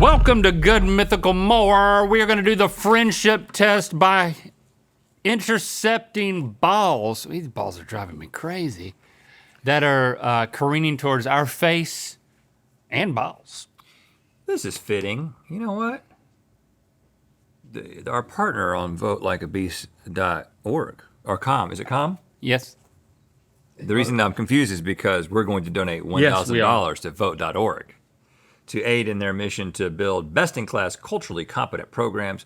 Welcome to Good Mythical More. We are going to do the friendship test by intercepting balls. These balls are driving me crazy. That are careening towards our face and balls. This is fitting. You know what? Our partner on votelikeabeast.org, or com, is it com? Yes. The reason I'm confused is because we're going to donate $1,000 to vote.org to aid in their mission to build best-in-class, culturally competent programs,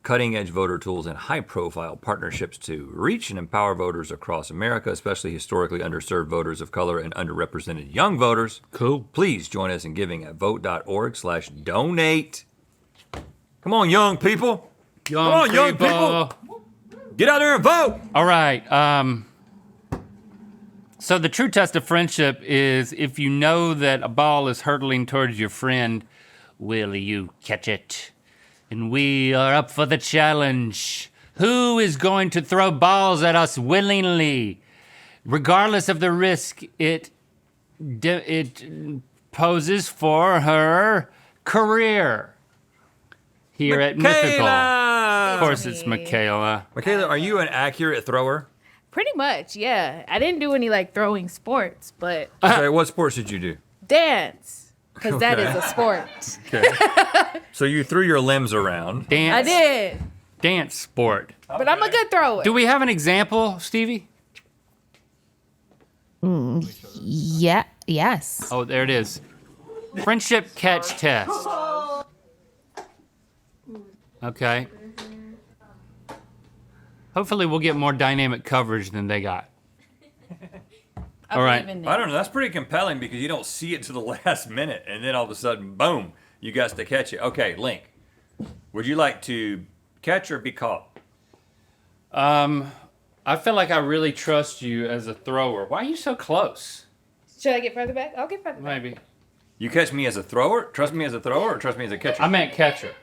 cutting-edge voter tools, and high-profile partnerships to reach and empower voters across America, especially historically underserved voters of color and underrepresented young voters. Cool. Please join us in giving at vote.org/donate. Come on, young people. Young people. Get out there and vote. All right. So the true test of friendship is if you know that a ball is hurtling towards your friend, will you catch it? And we are up for the challenge. Who is going to throw balls at us willingly, regardless of the risk it poses for her career here at Mythical? Of course it's Michaela. Michaela, are you an accurate thrower? Pretty much, yeah. I didn't do any like throwing sports, but Okay, what sports did you do? dance, because that Okay. is a sport. Okay. So you threw your limbs around. Dance. I did, Dance sport. but I'm a good thrower. Do we have an example, Stevie? Yeah. Yes. Oh, there it is. Friendship catch test. Okay. Hopefully we'll get more dynamic coverage than they got. All right. I don't know, that's pretty compelling because you don't see it to the last minute and then all of a sudden, boom, you got to catch it. Okay, Link, would you like to catch or be caught? I feel like I really trust you as a thrower. Why are you so close? Should I get further back? I'll get further back. Maybe. You catch me as a thrower? Trust me as a thrower or trust me as a catcher? I meant catcher.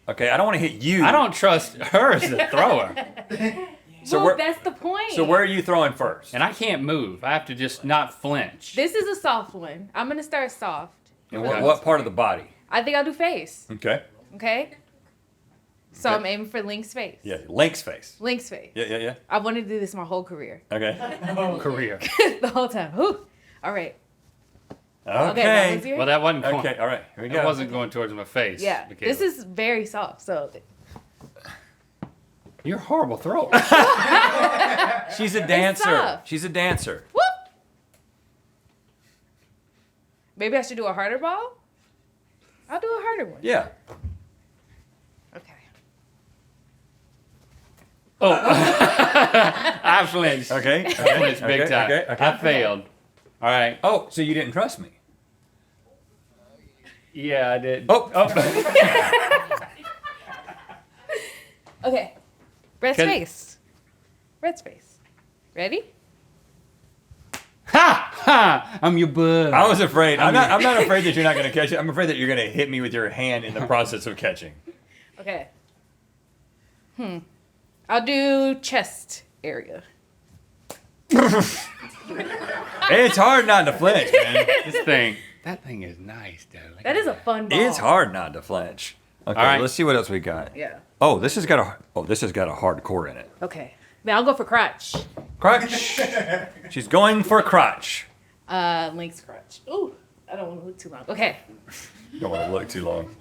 Okay, I don't want to hit you. I don't trust her as a thrower. So Well, where, that's the point. so where are you throwing first? And I can't move. I have to just not flinch. This is a soft one. I'm gonna start soft. And what part of the body? I think I'll do face. Okay. Okay. So Okay. I'm aiming for Link's face. Yeah, Link's face. Link's face. Yeah. I wanted to do this my whole career. Okay. Career. The whole time. Whew. All right. Okay. that was your- Well, that wasn't Okay, all right, here we go. It wasn't going towards my face. Yeah. Michaela. This is very soft. So You're a horrible thrower. She's a dancer. tough. She's a dancer. whoop. Maybe I should do a harder ball. I'll do a harder one. Yeah. Okay. Oh. I flinched. Okay. I flinched big okay, time. okay. I failed. All right. Oh, so you didn't trust me? Yeah, I did. Oh. Okay. Red Can- space. Red space. Ready? Ha! Ha! I'm your bud. I was afraid. I'm not afraid that you're not going to catch it. I'm afraid that you're going to hit me with your hand in the process of catching. Okay. I'll do chest area. It's hard not to flinch, man. That thing is nice, though. Look That at is a fun ball. It's hard not to flinch. Okay, All right. let's see what else we got. Yeah. Oh, this has got a hard core in it. Okay. Now I'll go for crotch. Crotch. She's going for crotch. Link's crotch. Ooh, I don't want to look too long. Okay. Don't want to look too long.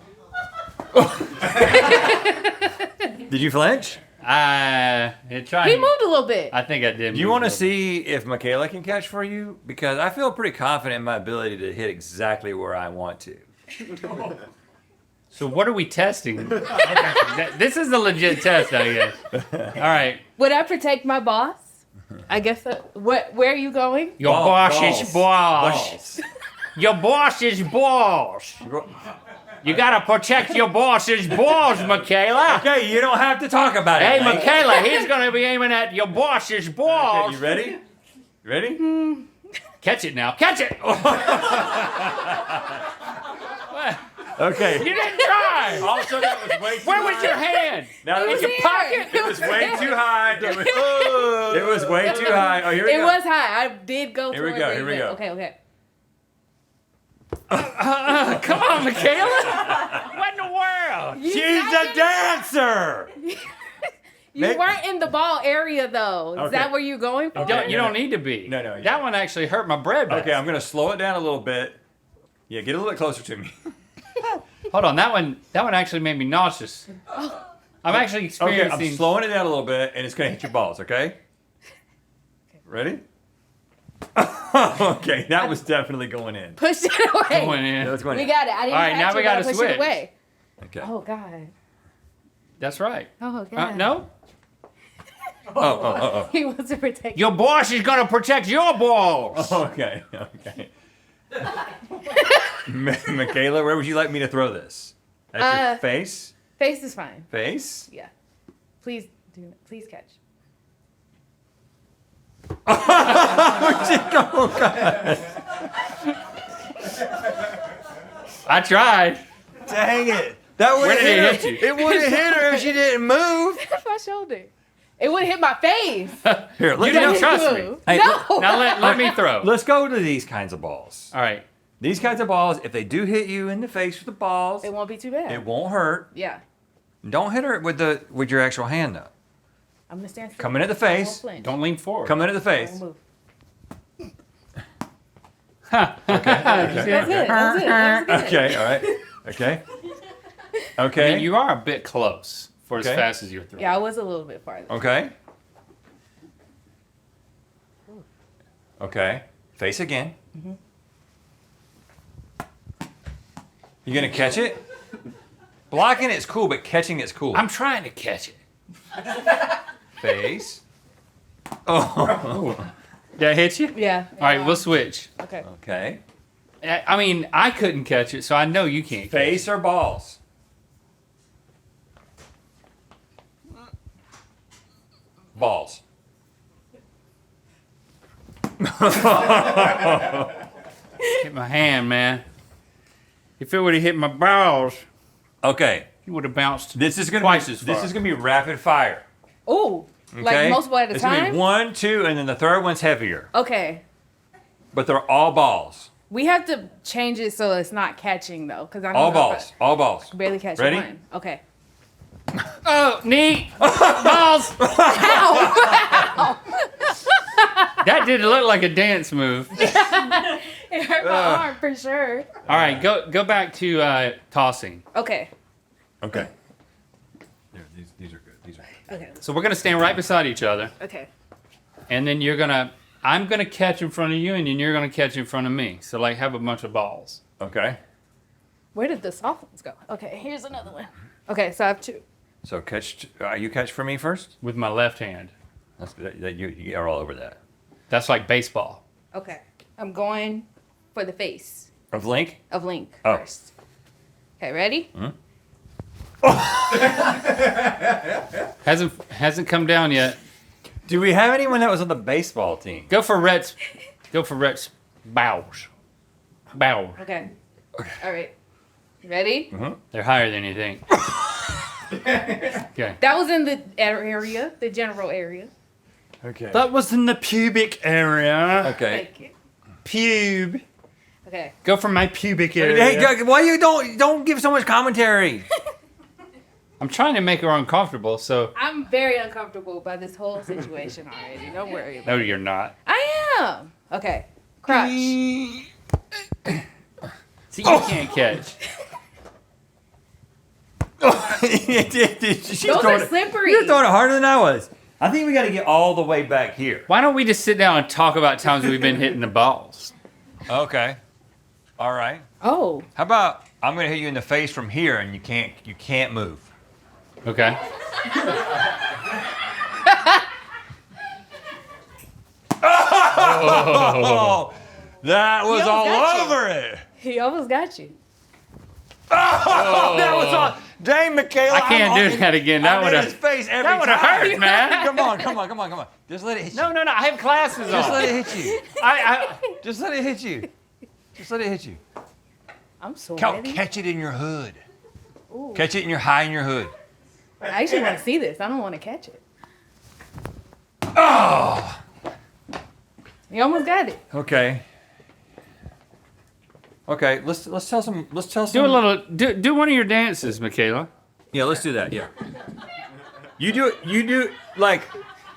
Did you flinch? It tried. He moved a little bit. I think I did. Do you want to see if Michaela can catch for you? Because I feel pretty confident in my ability to hit exactly where I want to. So what are we testing? This is a legit test, I guess. All right. Would I protect my boss? I guess. Where are you going? Your boss is boss. Balls. Your boss is boss. You gotta protect your boss's balls, Michaela. Okay, you don't have to talk about it. Hey, Link. Michaela, he's gonna be aiming at your boss's balls. Okay, you ready? You ready? Catch it now. Catch it. Okay. You didn't try. Also, that was way too Where was high. your hand? Now, It was your here. pocket? it was way too high. It was way too high. Oh, here we It go. was high. I did go. Here we towards go, where here you we went. go. Okay. Come on, Michaela. What in the world? You She's not a dancer. You weren't in the ball area though. Is Okay. that where you're going for? Okay. You don't need to be. No. That one actually hurt my bread. Okay, I'm gonna slow it down a little bit. Yeah, get a little bit closer to me. Hold on, that one actually made me nauseous. I'm actually Okay, experiencing. I'm slowing it down a little bit, and it's gonna hit your balls. Okay. Ready? Okay, that was definitely going in. Push it away. Going in. That's going We in. got it. I didn't All right, catch now it, we but gotta I pushed switch. it away. Okay. Oh God. That's right. Oh God. No? Oh. He wants to protect. Your boss is gonna protect your balls. Okay. Michaela, where would you like me to throw this? At your face? Face is fine. Face? Yeah. Please please catch. I tried. Dang it. That would Where have did it hit her. hit you? It would have hit her if she didn't move. My shoulder. It would hit my face. Here, You didn't trust me. Move. Hey, No. Now let me throw. Let's go to these kinds of balls. All right. These kinds of balls, if they do hit you in the face with the balls, It won't be too bad. it won't hurt. Yeah. Don't hit her with your actual hand though. I'm gonna stand still. Come in at the I won't face. flinch. Don't lean forward. Come in at the I face. won't move. That's That's it. That's it. That was good. Okay, all right. Okay. I Okay. mean, you are a bit close for as Okay. fast as you're throwing. Yeah, I was a little bit farther. Okay. Okay. Face again. You gonna catch it? Blocking it's cool, but catching it's cool. I'm trying to catch it. Face. Oh. Did I hit you? Yeah. All right, we'll switch. Okay. Okay. I mean, I couldn't catch it, so I know you can't. Catch Face or balls? Balls. it. Hit my hand, man. If it would have hit my balls, Okay. you would have bounced. This is gonna Twice be as far. this is gonna be rapid fire. Ooh. Okay? Like multiple at a It's gonna time? be 1, 2, and then the third one's heavier. Okay. But they're all balls. We have to change it so it's not catching though, because I know All if balls. All balls. I barely catch Ready? one. Okay. Oh, neat. Balls. That did look like a dance move. It hurt my arm for sure. All right, go back to tossing. Okay. Okay. There, these are good. These are good. Okay. So we're gonna stand right beside each other, Okay. and then I'm gonna catch in front of you, and then you're gonna catch in front of me. So like, have a bunch of balls. Okay. Where did the soft ones go? Okay, here's another one. Okay, so I have two. So you catch for me first? With my left hand. You are all over that. That's like baseball. Okay. I'm going for the face Of Link? of Link Oh. first. Okay, ready? Hasn't come down yet. Do we have anyone that was on the baseball team? Go for Rhett's bows. Bows. Okay. All right. Ready? They're higher than you think. Okay. That was in the area, the general area. Okay. That was in the pubic area. Okay. Thank you. Pube. Okay. Go for my pubic area. Hey, Doug, why you don't give so much commentary? I'm trying to make her uncomfortable, so. I'm very uncomfortable by this whole situation already. Don't worry about No, it. you're not. I am. Okay. Crotch. See, you can't catch. She's Those throwing are it- slippery. You're throwing it harder than I was. I think we got to get all the way back here. Why don't we just sit down and talk about times we've been hitting the balls? Okay. All right. Oh. How about I'm going to hit you in the face from here and you can't move. Okay. Oh, that was He all almost got you. over it. He almost got you. That was all. Dang, Michaela. I can't do that again. That I'm would in his have. face every That would have time. hurt, man. Come on. Just let it hit you. No, I have classes Just let on. it hit you. Just let it hit you. Just let it hit you. I'm so ready. Catch it in your hood. Ooh. Catch it in your high in your hood. I actually want to see this. I don't want to catch it. Oh. You almost got it. Okay. Okay, let's tell some. Do one of your dances, Michaela. Yeah, let's do that. Yeah. You do like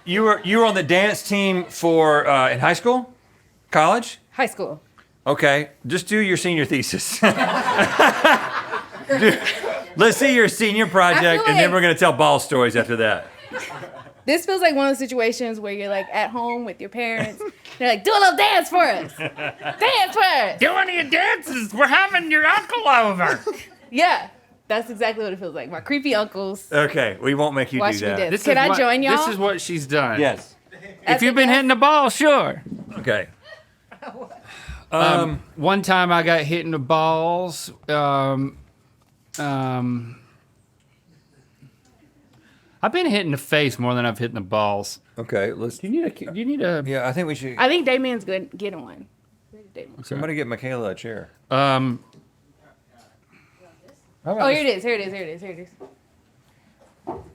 you were on the dance team for in high school, college. High school. Okay, just do your senior thesis. Let's see your senior project, and then we're gonna tell ball stories after that. This feels like one of the situations where you're like at home with your parents. They're like, do a little dance for us. Dance for us. Do one of your dances. We're having your uncle over. Yeah, that's exactly what it feels like. My creepy uncles. Okay, we won't make you Watch do me that. dance. Can I join y'all? This is what she's done. Yes. If you've been hitting the ball, sure. Okay. One time I got hit in the balls. I've been hit in the face more than I've hit in the balls. Okay, let's. Do you need a? Yeah, I think we should. I think Damien's good. Get one. Somebody get Michaela a chair. Oh, here it is. Here it is.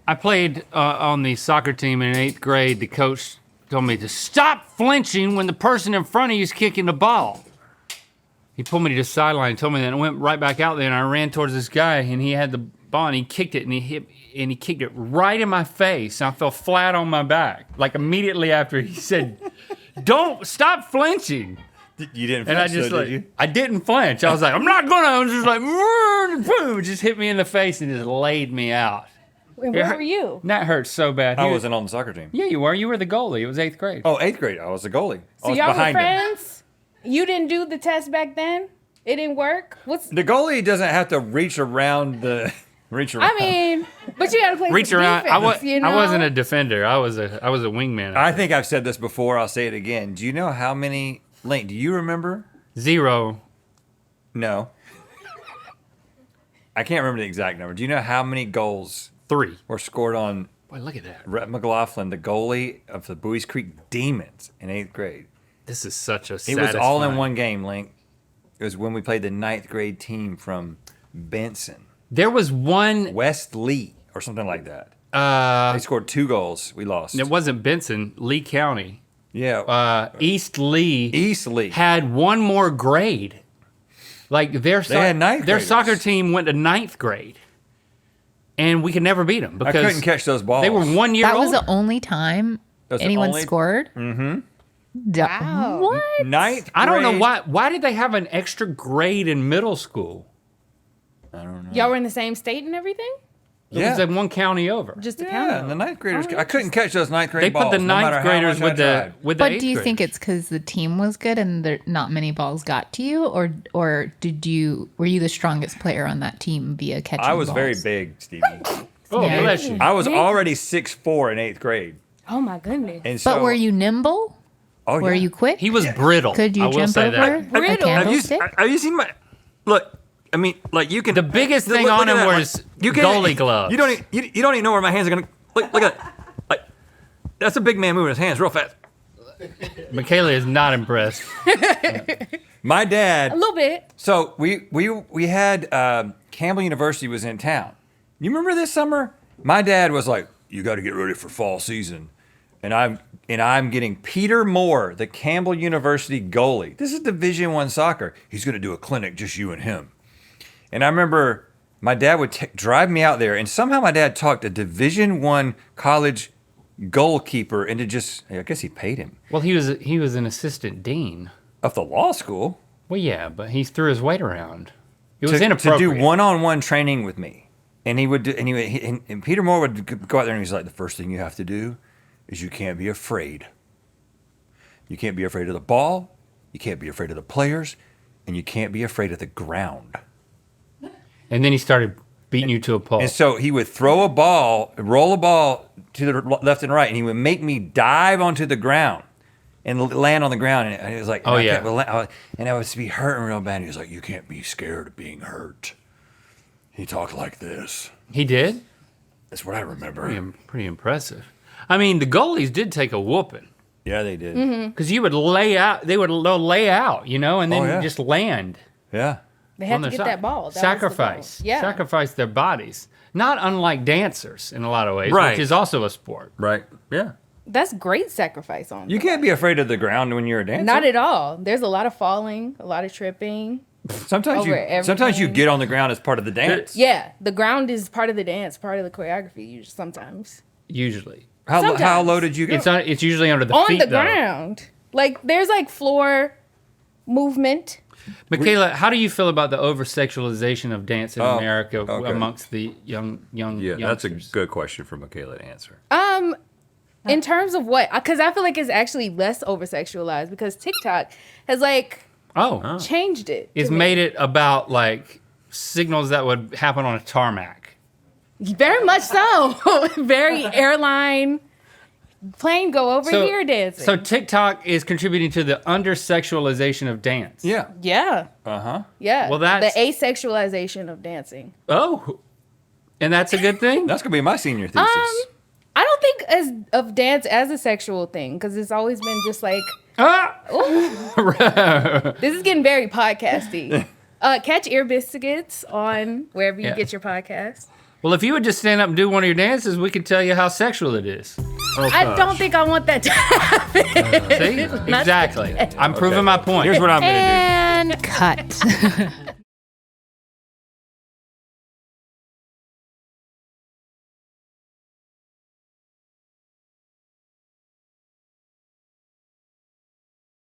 I played on the soccer team in 8th grade. The coach told me to stop flinching when the person in front of you is kicking the ball. He pulled me to the sideline and told me that, and I went right back out there, and I ran towards this guy, and he had the ball, and he kicked it, and he kicked it right in my face, and I fell flat on my back. Like immediately after he said, "Don't stop flinching." You didn't flinch, And I just did you? I didn't flinch. I was like, I'm not gonna. I was just like, boom, just hit me in the face and just laid me out. Wait, where were you? That hurt so bad. I wasn't on the soccer team. Yeah, you were. You were the goalie. It was 8th grade. Oh, 8th grade. I was the goalie. I So was y'all were behind him. friends? You didn't do the test back then? It didn't work? The goalie doesn't have to reach around the I mean, but you gotta play Reach some around. defense, you know? I wasn't a defender. I was a wingman. I think I've said this before. I'll say it again. Do you know how many? Link, do you remember? 0. No. I can't remember the exact number. Do you know how many goals 3. were scored on Boy, look at that. Rhett McLaughlin, the goalie of the Buies Creek Demons in 8th grade? This is such a It satisfying. was all in one game, Link. It was when we played the 9th grade team from Benson. There was one. West Lee or something like that. They scored 2 goals. We lost. It wasn't Benson. Lee County. Yeah. East Lee. East Lee. Had one more grade. Like their had ninth their graders. soccer team went to 9th grade, and we could never beat them I because couldn't catch those balls. they were 1 year That old. was the only time That's the anyone only- scored? Mm-hmm. Wow. What? 9th grade. I don't know why. Why did they have an extra grade in middle school? I don't know. Y'all were in the same state and everything? It was in one county over. Just to Yeah, count and the them. 9th graders. I couldn't catch those 9th grade They balls. put the no matter 9th how graders much I with the tried. with the But 8th do you think graders. it's because the team was good and there not many balls got to you, or were you the strongest player on that team via catching I was balls? very big, Stevie. Oh, Yeah. bless you. I was already 6'4" in 8th grade, Oh my goodness. and so. But were you nimble? Oh, Were yeah. you quick? He was brittle. Could you I will jump say over that. a Brittle. candlestick? Have you seen my? Look, I mean, like you can. The biggest thing look on at him that, was like, you can't- goalie gloves. You don't even know where my hands are gonna. Look at that. Like, that's a big man moving his hands real fast. Michaela is not impressed. My dad. A little bit. So we had Campbell University was in town. You remember this summer? My dad was like, "You got to get ready for fall season," and I'm getting Peter Moore, the Campbell University goalie. This is Division I soccer. He's going to do a clinic, just you and him. And I remember my dad would drive me out there, and somehow my dad talked a Division I college goalkeeper into just. I guess he paid him Well, he was an assistant dean. of the law school Well, yeah, but he threw his weight around. It was to do inappropriate. one-on-one training with me. And he would do, and Peter Moore would go out there and he's like, the first thing you have to do is you can't be afraid. You can't be afraid of the ball, you can't be afraid of the players, and you can't be afraid of the ground. And then he started beating you to a pulp. And so he would throw a ball, roll a ball to the left and right, and he would make me dive onto the ground and land on the ground. And it was like, Oh, yeah. And I would be hurting real bad. And he was like, you can't be scared of being hurt. He talked like this. He did? That's what I remember. Pretty impressive. I mean, the goalies did take a whooping. Yeah, they did. Because you would lay out, they'll lay out, and then Oh, yeah. just land. Yeah. They had on to their get side. that ball. That was the Sacrifice. goal. Yeah. Sacrifice their bodies. Not unlike dancers in a lot of ways, Right. which is also a sport. Right. Yeah. That's great sacrifice on You can't be afraid of the ground when you're a dancer. Not at all. There's a lot of falling, a lot of tripping. Sometimes over everything. sometimes you get on the ground as part of the dance. Yeah, the ground is part of the dance, part of the choreography. Sometimes Usually. How low did you get? It's usually under the on feet, the though. ground, like there's like floor movement. Michaela, how do you feel about the over-sexualization of dance in America amongst the young Yeah, that's a youngsters? good question for Michaela to answer. In terms of what? Because I feel like it's actually less over sexualized because TikTok has like changed it. It's made it about like signals that would happen on a tarmac. Very much so. Very airline plane go over here dancing. So TikTok is contributing to the under-sexualization of dance. Yeah. Yeah. Yeah. Well, that's- the asexualization of dancing. Oh, and that's a good thing? That's gonna be my senior thesis. I don't think of dance as a sexual thing because it's always been just like, this is getting very podcasty. Catch Ear Biscuits on wherever you get your podcast. Well, if you would just stand up and do one of your dances, we could tell you how sexual it is. I don't think I want that to happen. See? Exactly. I'm proving my point. Here's what I'm gonna do. And cut.